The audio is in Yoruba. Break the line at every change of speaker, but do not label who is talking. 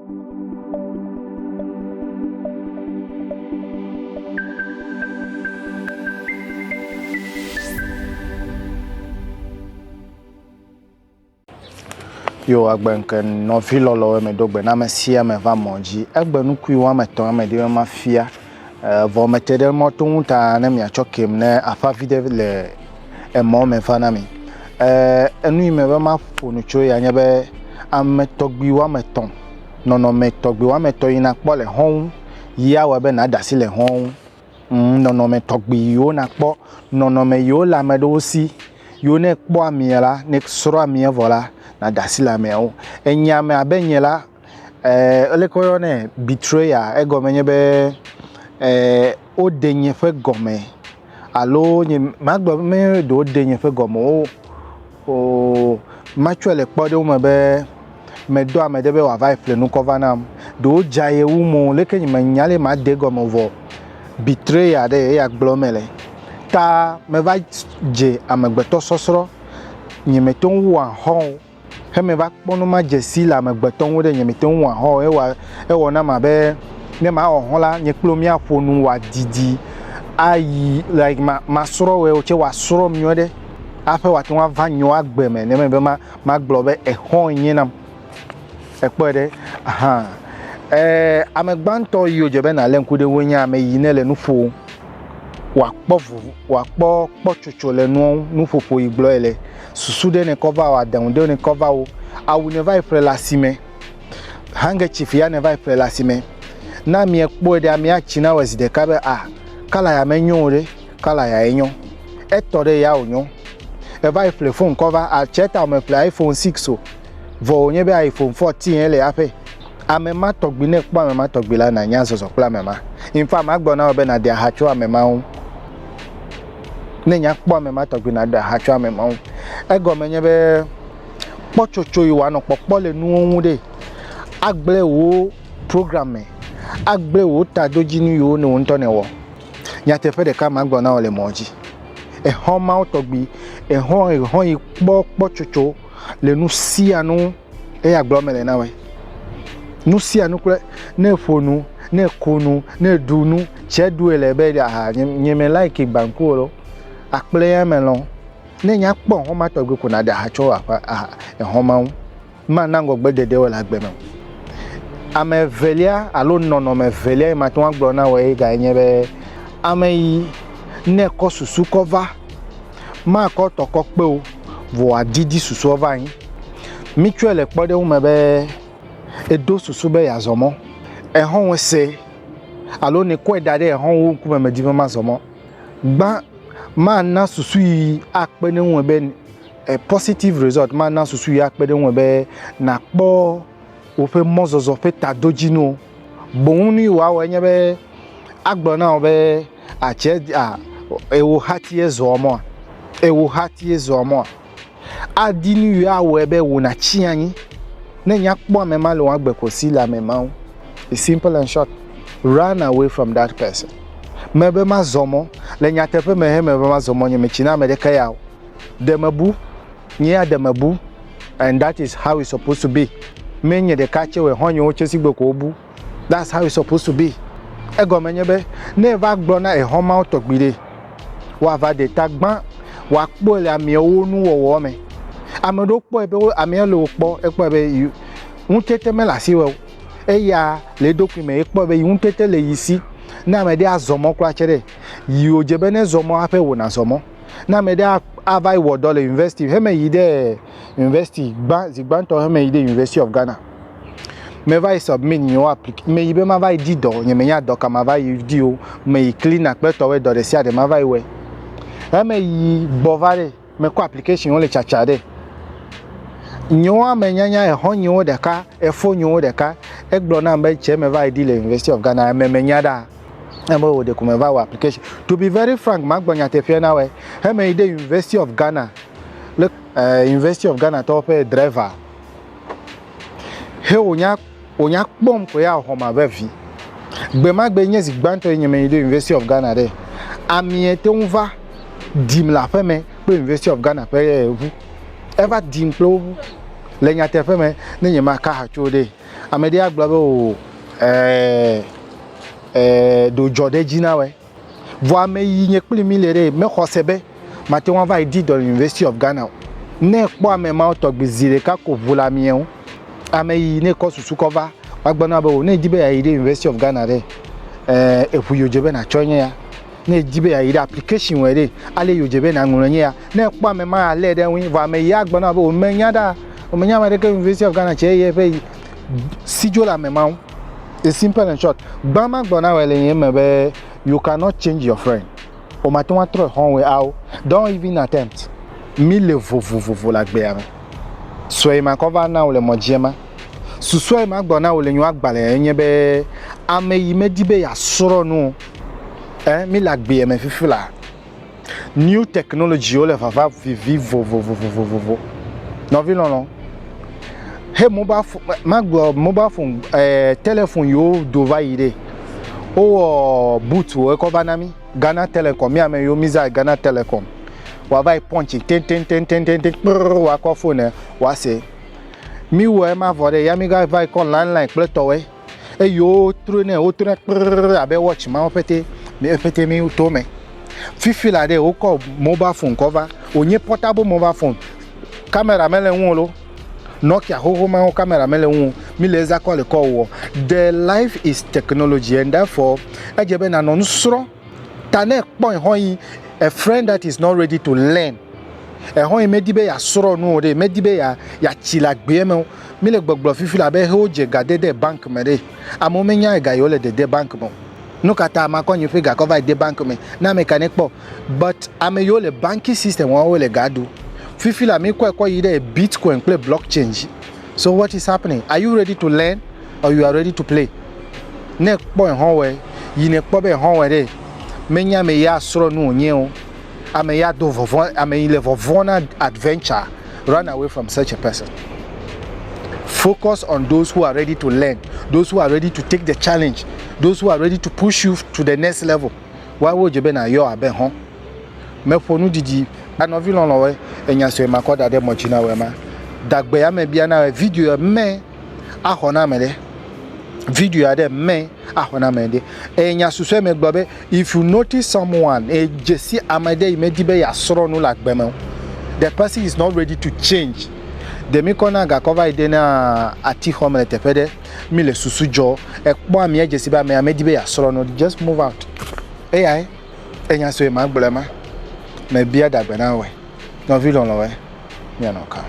Yo Agbenuke no filolo me dogbe na me sia me va monji Agbenuke wa me ton me de ma fia vo me tede mo to ta na me achokem na afa vide le e mo me fa na mi enu me be ma fonu cho ya nya be am togbi wa me ton no me togbi wa me to ina po le hon ya wa be na dasi le hon no me togbi yo na po no me yo la me do si yo ne po amiela ne soro amie vola na dasila meo enya me abenyela elekoyo ne betrayer egomenye be odenye fe gome alo nye magbo me do odenye fe gome o matuele kpode o mebe me do amede be wa vai fle nu cover nam do jaye umo leke nyi manyale ma de gome vo betrayer de ya glomele ta me va je amegbeto sosro nyi meton wa hon he me va kponu ma jesi la megbeton wo de nyemeton wa ho e wo na ma be ne ma ho la nye kplomi afonu wa didi ayi like ma soro we o che wa soro mi ode afa wa tun wa vanyo agbe me ne me be ma globe e ho yin nam e pede aha amegbanto yi oje be na lenku de wonya ame yi ne le nufo wa kpo chocho le nu fofo iglo ele susu de ne cover wa down de ne cover o awu ne vai frela sime handkerchief ya ne vai frela sime na mi ekpo de ami achi na wezi de kabe kala ya menyo re kala ya enyo etore ya onyo e vai frela phone cover a cheta me frela iPhone 6 o vo onye be iPhone 14 ele ape amema togbi ne kpo amema togbi la na nya zozo kla mema in fact magbo na obe na dia hacho amema o ne nya kpo amema togbi na dia hacho amema o ego menye be pochocho iwa no popo le nu ohun de agble wo program agble wo ta doji ni yo ni won to ne wo nya te fe de ka magbo na ole moji e hon ma otogbi e hon ipo pochocho le nu si anu e agbo mele na we nu si anu kure na fonu na konu na dunu chedu ele be da nyeme like banko ro akple ya melon ne nya kpo ho ma togbe ko na da ha cho afa e ho ma ma na ngo gbedede wala gbe me ame velia alo no me velia ma to agbo na we ga nye be ame yi ne ko susu cover ma ko to ko pe o vo adidi susu over yin mutuel kpode wo me be edo susu be ya zomo e ho we se alo ne ko edade e ho wo ku me di ma zomo gba man na susu yi akpene won be a positive result man na susu yi akpene won be na po o fe mozozo fe tadoji no bon ni wa wa nya be agbona o be a che ewo hati ezomo adini ya we be wo na chi anyi na nya kpo me ma lo agbe ko si la me ma it's simple and short run away from that person mebe ma zomo le nyatepe me mebe ma zomo nye mechina me de kaya demabu nya demabu and that is how it's supposed to be menye de kache we honyo chesi gbe ko obu that's how it's supposed to be ego menye be never gbo na e homa otogbire wa va de tagban wa kpo le ami owo nu wowo me amedo kpo ebe ami lo kpo ekpo be un tete me la si we eya le document ekpo be un tete le yisi na me de azomo kwa chere yi ojebe ne zomo afa wo na zomo na me de avai wo dollar university he me yi de university zigban to he me yi de University of Ghana me vai submit your application me yi be ma vai di do nye me nya do ka ma vai di o me yi clean akpe to we do de sia de ma vai we he me yi bovare me ko application on le chacha de nyo amenyanya e honyo de ka e fonyo de ka e gbo na mbe che me vai di le University of Ghana me menya da emo de ko me vai application to be very frank magbonya te fie na we he me de University of Ghana look University of Ghana to pe driver he onya kpom ko ya ho ma ba vi gbe magbe nyezi gbanto yen me de University of Ghana de ami te unva dim la fe me pe University of Ghana pe ever dim plo le nya te fe me ne nyema ka ha cho de amede agbabe o do jode jina we vo me yi pli mi lere me khosebe mate won va idi dans l'University of Ghana ne kpo ame ma to gbezire ka ko vula mi en ame yi ne ko susu cover agbana be o ne dibe ya ide University of Ghana re efu yojebe na chonye ya ne dibe ya ide application we re ale yojebe na ngunye ya ne kpo ame ma ale de wi va me ya agbana be o menya da o menya ma de University of Ghana che ye pe sijo la me ma it's simple and short gbama gbona we le yen me be you cannot change your friend o ma to wa throw hon we out don't even attempt mi le vo la gbe ya so e ma cover na o le mojema susu e ma gbona o le nyu agbale yen be ame yi medibe ya soro nu mi la gbe e me fifila new technology o le fafa vivi vo no vi non he mobile phone telephone yo dova ide o boot o ko banami Ghana Telecom mi ame yo miza Ghana Telecom wa vai punch ten wa ko phone wa se mi wo e ma vore ya mi ga vai ko landline pleto we e yo trone o trone abe watch ma opete mi to me fifi la de o ko mobile phone cover onye portable mobile phone camera mele won lo Nokia ho ma camera mele won mi le za call wo the life is technology and therefore ejebe na no sro tane point hoyin a friend that is not ready to learn hoyin medibe ya sro no de medibe ya chilagbe me mi le gbogbo fifi la be ho je gade de bank mere amomenya ga yo le de bank mo no kata ma konyu fe ga cover de bank me na mechanic po but ame yo le banking system won le gado fifi la me kwa ide Bitcoin play blockchain. So what is happening? Are you ready to learn or you are ready to play? Ne point honwe yi ne kpo be honwe de menya me ya soro no onye o ame ya do vovon ame le vovona adventure. Run away from such a person. Focus on those who are ready to learn, those who are ready to take the challenge, those who are ready to push you to the next level. Why would you be na yo abe hon? Me ponu didi anovilon lo we enya so ma koda de mochina we ma dagbe ya me bia na video me ahona me de video ya de me ahona me de enya susu me gbobe if you notice someone jesi amade me dibe ya soro no lagbe me the person is not ready to change de mi kona ga cover ide na ati home le tepede mi le susu jo ekpo am ye jesi ba me dibe ya soro no just move out ai enya so ma gbolema me bia dagbe na we no vi lon lo we mi anoka